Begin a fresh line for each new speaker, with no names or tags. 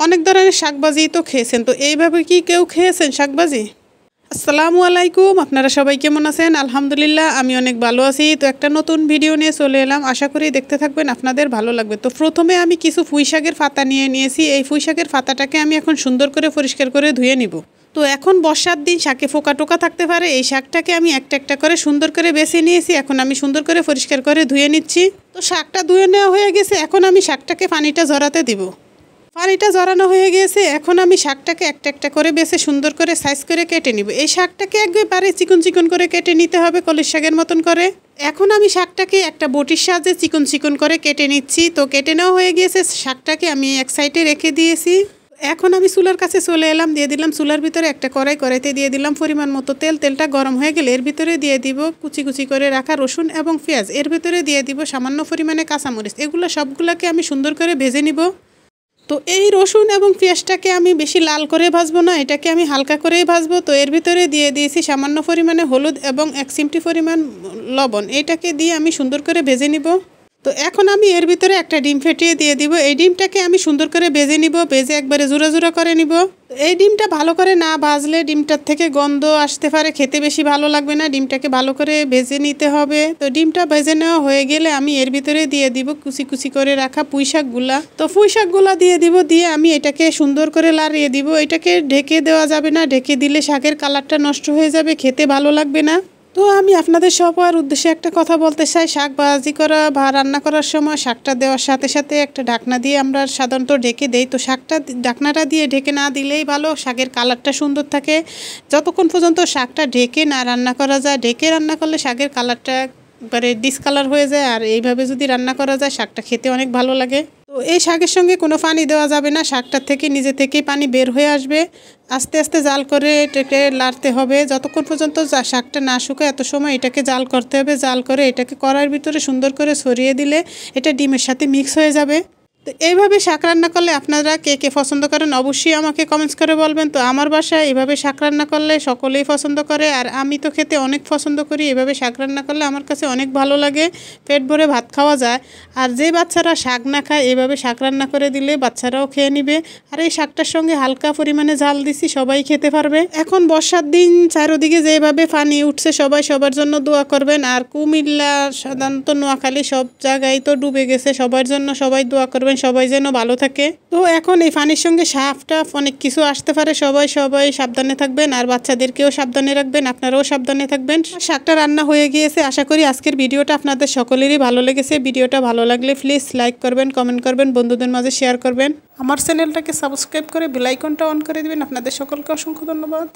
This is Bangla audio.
অনেক ধরনের শাকভাজি তো খেয়েছেন, তো এইভাবে কি কেউ খেয়েছেন শাকভাজি? আসসালামু আলাইকুম, আপনারা সবাই কেমন আছেন? আলহামদুলিল্লাহ আমি অনেক ভালো আছি। তো একটা নতুন ভিডিও নিয়ে চলে এলাম, আশা করি দেখতে থাকবেন, আপনাদের ভালো লাগবে। তো প্রথমে আমি কিছু পুঁই শাকের পাতা নিয়েছি। এই পুঁই শাকের পাতাটাকে আমি এখন সুন্দর করে পরিষ্কার করে ধুয়ে নিব। তো এখন বর্ষার দিন শাকে ফোকা টোকা থাকতে পারে, এই শাকটাকে আমি একটা একটা করে সুন্দর করে বেছে নিয়েছি। এখন আমি সুন্দর করে পরিষ্কার করে ধুয়ে নিচ্ছি। তো শাকটা ধুয়ে নেওয়া হয়ে গেছে, এখন আমি শাকটাকে পানিটা ঝরাতে দিব। পানিটা ঝরানো হয়ে গেছে, এখন আমি শাকটাকে একটা একটা করে বেছে সুন্দর করে সাইজ করে কেটে নিব। এই শাকটাকে একবারে চিকন চিকন করে কেটে নিতে হবে, কলির শাকের মতন করে। এখন আমি শাকটাকে একটা বটির সাহায্যে চিকন চিকন করে কেটে নিচ্ছি। তো কেটে নেওয়া হয়ে গিয়েছে, শাকটাকে আমি এক সাইডে রেখে দিয়েছি। এখন আমি চুলার কাছে চলে এলাম, দিয়ে দিলাম চুলার ভিতরে একটা কড়াইতে দিয়ে দিলাম পরিমাণ মতো তেল। তেলটা গরম হয়ে গেলে এর ভিতরে দিয়ে দিব কুচি কুচি করে রাখা রসুন এবং পেঁয়াজ। এর ভিতরে দিয়ে দিব সামান্য পরিমাণে কাঁচামরিচ। এগুলো সবগুলোকে আমি সুন্দর করে ভেজে নিব। তো এই রসুন এবং পেঁয়াজটাকে আমি বেশি লাল করে ভাজবো না, এটাকে আমি হালকা করেই ভাজবো। তো এর ভিতরে দিয়ে দিয়েছি সামান্য পরিমাণে হলুদ এবং 1 চিমটি পরিমাণ লবণ। এটাকে দিয়ে আমি সুন্দর করে ভেজে নিব। তো এখন আমি এর ভিতরে একটা ডিম ফেটিয়ে দিয়ে দিব। এই ডিমটাকে আমি সুন্দর করে ভেজে নিব, ভেজে একবারে জোড়া জোড়া করে নিব। এই ডিমটা ভালো করে না ভাজলে ডিমটার থেকে গন্ধ আসতে পারে, খেতে বেশি ভালো লাগবে না। ডিমটাকে ভালো করে ভেজে নিতে হবে। তো ডিমটা ভেজে নেওয়া হয়ে গেলে আমি এর ভিতরে দিয়ে দিব কুচি কুচি করে রাখা পুঁই শাকগুলা। তো পুঁই শাকগুলা দিয়ে দিব, দিয়ে আমি এটাকে সুন্দর করে লাড়িয়ে দিব। এটাকে ঢেকে দেওয়া যাবে না, ঢেকে দিলে শাকের কালারটা নষ্ট হয়ে যাবে, খেতে ভালো লাগবে না। তো আমি আপনাদের সবার উদ্দেশ্যে একটা কথা বলতে চাই, শাক ভাজি করা বা রান্না করার সময় শাকটা দেওয়ার সাথে সাথে একটা ঢাকনা দিয়ে আমরা সাধারণত ঢেকে দেই। তো শাকটা ঢাকনাটা দিয়ে ঢেকে না দিলেই ভালো, শাকের কালারটা সুন্দর থাকে। যতক্ষণ পর্যন্ত শাকটা ঢেকে না রান্না করা যায়, ঢেকে রান্না করলে শাকের কালারটা একবারে ডিসকালার হয়ে যায়। আর এইভাবে যদি রান্না করা যায় শাকটা খেতে অনেক ভালো লাগে। তো এই শাকের সঙ্গে কোনো পানি দেওয়া যাবে না, শাকটার থেকে নিজে থেকেই পানি বের হয়ে আসবে। আস্তে আস্তে জাল করে এটাকে লাড়তে হবে যতক্ষণ পর্যন্ত শাকটা না শুকায়, এত সময় এটাকে জাল করতে হবে। জাল করে এটাকে কড়াইয়ের ভিতরে সুন্দর করে ছড়িয়ে দিলে এটা ডিমের সাথে মিক্স হয়ে যাবে। তো এইভাবে শাক রান্না করলে আপনারা কে কে পছন্দ করেন অবশ্যই আমাকে কমেন্টস করে বলবেন। তো আমার বাসায় এভাবে শাক রান্না করলে সকলেই পছন্দ করে, আর আমি তো খেতে অনেক পছন্দ করি। এভাবে শাক রান্না করলে আমার কাছে অনেক ভালো লাগে, পেট ভরে ভাত খাওয়া যায়। আর যে বাচ্চারা শাক না খায়, এভাবে শাক রান্না করে দিলে বাচ্চারাও খেয়ে নিবে। আর এই শাকটার সঙ্গে হালকা পরিমাণে ঝাল দিছি, সবাই খেতে পারবে। এখন বর্ষার দিন, চারিদিকে যেভাবে পানি উঠছে, সবাই সবার জন্য দোয়া করবেন। আর কুমিল্লা, সাধারণত নোয়াখালী সব জায়গায় তো ডুবে গেছে, সবার জন্য সবাই দোয়া করবেন, সবাই যেন ভালো থাকে। তো এখন এই পানির সঙ্গে সাপ টাপ অনেক কিছু আসতে পারে, সবাই সাবধানে থাকবেন। আর বাচ্চাদেরকেও সাবধানে রাখবেন, আপনারাও সাবধানে থাকবেন। শাকটা রান্না হয়ে গিয়েছে, আশা করি আজকের ভিডিওটা আপনাদের সকলেরই ভালো লেগেছে। ভিডিওটা ভালো লাগলে প্লিজ লাইক করবেন, কমেন্ট করবেন, বন্ধুদের মাঝে শেয়ার করবেন। আমার চ্যানেলটাকে সাবস্ক্রাইব করে বেল আইকনটা অন করে দিবেন। আপনাদের সকলকে অসংখ্য ধন্যবাদ।